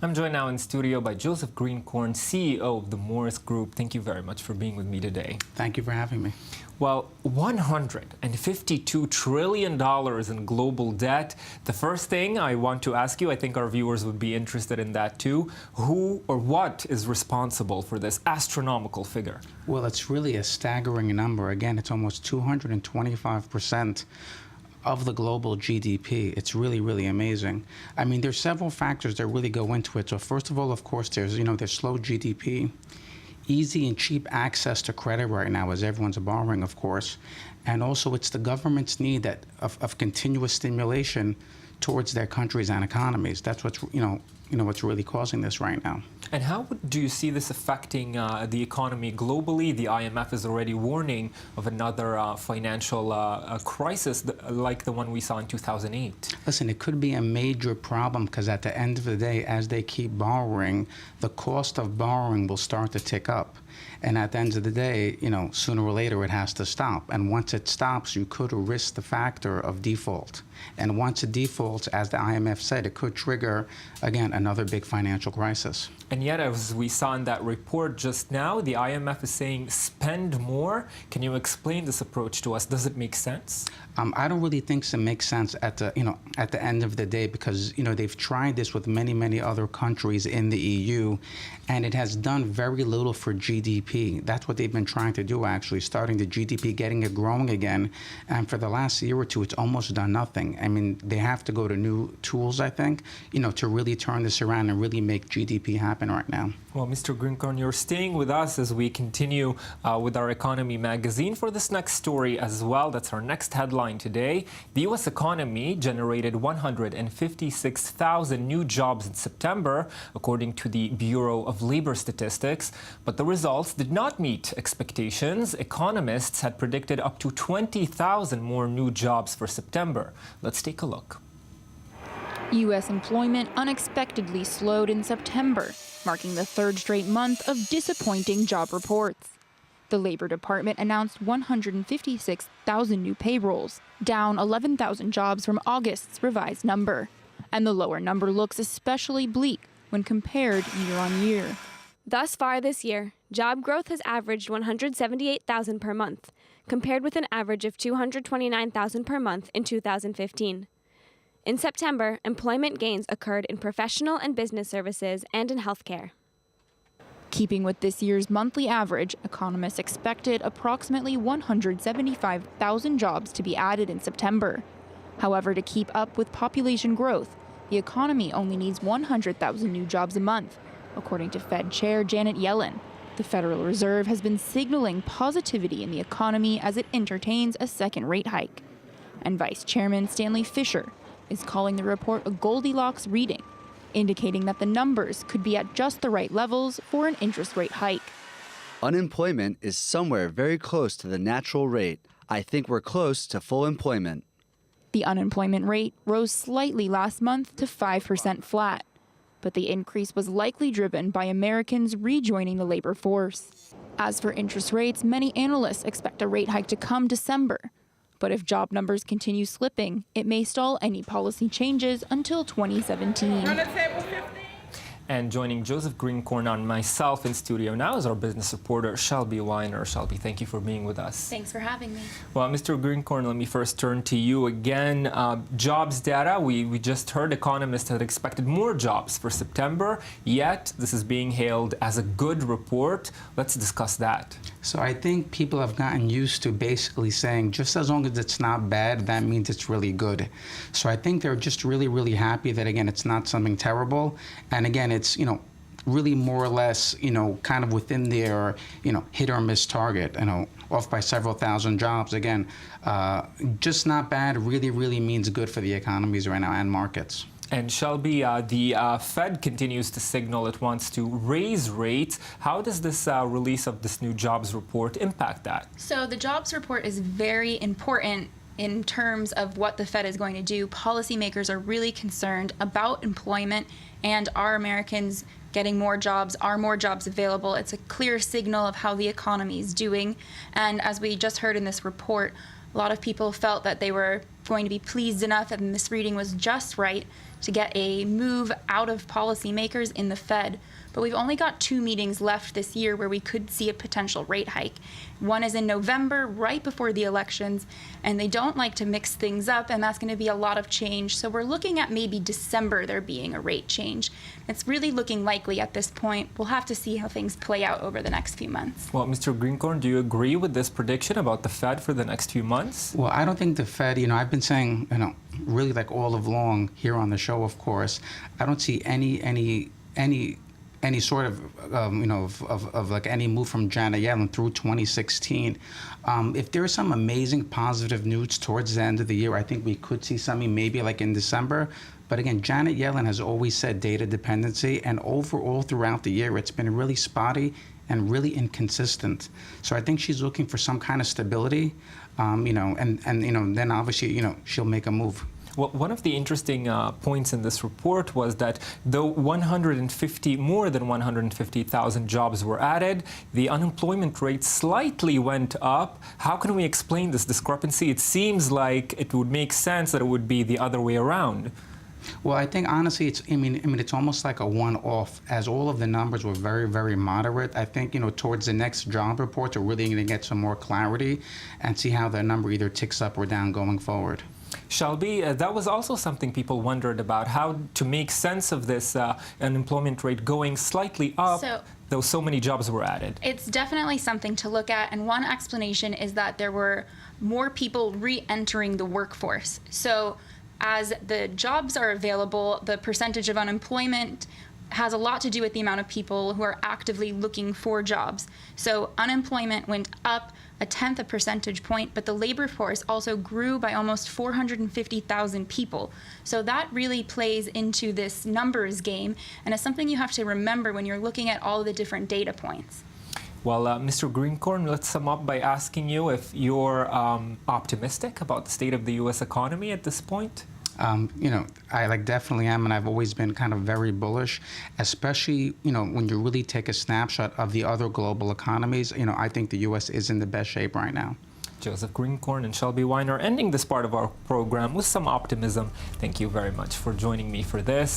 I'm joined now in studio by Joseph Grinkorn, CEO of the Morris Group. Thank you very much for being with me today. Thank you for having me. Well, $152 trillion in global debt. The first thing I want to ask you, I think our viewers would be interested in that too, who or what is responsible for this astronomical figure? Well, it's really a staggering number. Again, it's almost 225% of the global GDP. It's really, really amazing. I mean, there's several factors that really go into it. So first of all, of course, there's slow GDP, easy and cheap access to credit right now as everyone's borrowing, of course. And also it's the government's need of continuous stimulation towards their countries and economies. That's what's, what's really causing this right now. And how do you see this affecting the economy globally? The IMF is already warning of another financial crisis like the one we saw in 2008. Listen, it could be a major problem because at the end of the day, as they keep borrowing, the cost of borrowing will start to tick up. And at the end of the day, sooner or later it has to stop. And once it stops, you could risk the factor of default. And once it defaults, as the IMF said, it could trigger, again, another big financial crisis. And yet, as we saw in that report just now, the IMF is saying spend more. Can you explain this approach to us? Does it make sense? I don't really think it makes sense at the end of the day because, they've tried this with many, many other countries in the EU, and it has done very little for GDP. That's what they've been trying to do, actually, starting the GDP, getting it growing again. And for the last year or two, it's almost done nothing. I mean, they have to go to new tools, I think, to really turn this around and really make GDP happen right now. Well, Mr. Grinkorn, you're staying with us as we continue with our Economy magazine for this next story as well. That's our next headline today. The U.S. economy generated 156,000 new jobs in September, according to the Bureau of Labor Statistics. But the results did not meet expectations. Economists had predicted up to 20,000 more new jobs for September. Let's take a look. U.S. employment unexpectedly slowed in September, marking the third straight month of disappointing job reports. The Labor Department announced 156,000 new payrolls, down 11,000 jobs from August's revised number. And the lower number looks especially bleak when compared year on year. Thus far this year, job growth has averaged 178,000 per month, compared with an average of 229,000 per month in 2015. In September, employment gains occurred in professional and business services and in healthcare. Keeping with this year's monthly average, economists expected approximately 175,000 jobs to be added in September. However, to keep up with population growth, the economy only needs 100,000 new jobs a month, according to Fed Chair Janet Yellen. The Federal Reserve has been signaling positivity in the economy as it entertains a second rate hike. And Vice Chairman Stanley Fischer is calling the report a Goldilocks reading, indicating that the numbers could be at just the right levels for an interest rate hike. Unemployment is somewhere very close to the natural rate. I think we're close to full employment. The unemployment rate rose slightly last month to 5% flat, but the increase was likely driven by Americans rejoining the labor force. As for interest rates, many analysts expect a rate hike to come December. But if job numbers continue slipping, it may stall any policy changes until 2017. And joining Joseph Grinkorn and myself in studio now is our business reporter, Shelby Weiner. Shelby, thank you for being with us. Thanks for having me. Well, Mr. Grinkorn, let me first turn to you again. Jobs data, we just heard economists had expected more jobs for September, yet this is being hailed as a good report. Let's discuss that. So I think people have gotten used to basically saying just as long as it's not bad, that means it's really good. So I think they're just really, really happy that, again, it's not something terrible. And again, it's, really more or less, kind of within their, hit or miss target, off by several thousand jobs. Again, just not bad really, really means good for the economies right now and markets. And Shelby, the Fed continues to signal it wants to raise rates. How does this release of this new jobs report impact that? So the jobs report is very important in terms of what the Fed is going to do. Policymakers are really concerned about employment and are Americans getting more jobs, are more jobs available. It's a clear signal of how the economy is doing. And as we just heard in this report, a lot of people felt that they were going to be pleased enough and this reading was just right to get a move out of policymakers in the Fed. But we've only got 2 meetings left this year where we could see a potential rate hike. One is in November, right before the elections, and they don't like to mix things up, and that's going to be a lot of change. So we're looking at maybe December there being a rate change. It's really looking likely at this point. We'll have to see how things play out over the next few months. Well, Mr. Grinkorn, do you agree with this prediction about the Fed for the next few months? Well, I don't think the Fed, I've been saying, really like all of long here on the show, of course, I don't see any sort of like any move from Janet Yellen through 2016. If there's some amazing positive news towards the end of the year, I think we could see something maybe like in December. But again, Janet Yellen has always said data dependency, and overall throughout the year, it's been really spotty and really inconsistent. So I think she's looking for some kind of stability, and then obviously, she'll make a move. Well, one of the interesting points in this report was that though more than 150,000 jobs were added, the unemployment rate slightly went up. How can we explain this discrepancy? It seems like it would make sense that it would be the other way around. Well, I think honestly, it's almost like a one-off, as all of the numbers were very, very moderate. I think, towards the next job reports, we're really going to get some more clarity and see how the number either ticks up or down going forward. Shelby, that was also something people wondered about, how to make sense of this unemployment rate going slightly up, though so many jobs were added. It's definitely something to look at, and one explanation is that there were more people re-entering the workforce. So as the jobs are available, the percentage of unemployment has a lot to do with the amount of people who are actively looking for jobs. So unemployment went up 0.1 percentage point, but the labor force also grew by almost 450,000 people. So that really plays into this numbers game, and it's something you have to remember when you're looking at all the different data points. Well, Mr. Grinkorn, let's sum up by asking you if you're optimistic about the state of the U.S. economy at this point. I definitely am, and I've always been kind of very bullish, especially, when you really take a snapshot of the other global economies. I think the U.S. is in the best shape right now. Joseph Grinkorn and Shelby Weiner ending this part of our program with some optimism. Thank you very much for joining me for this.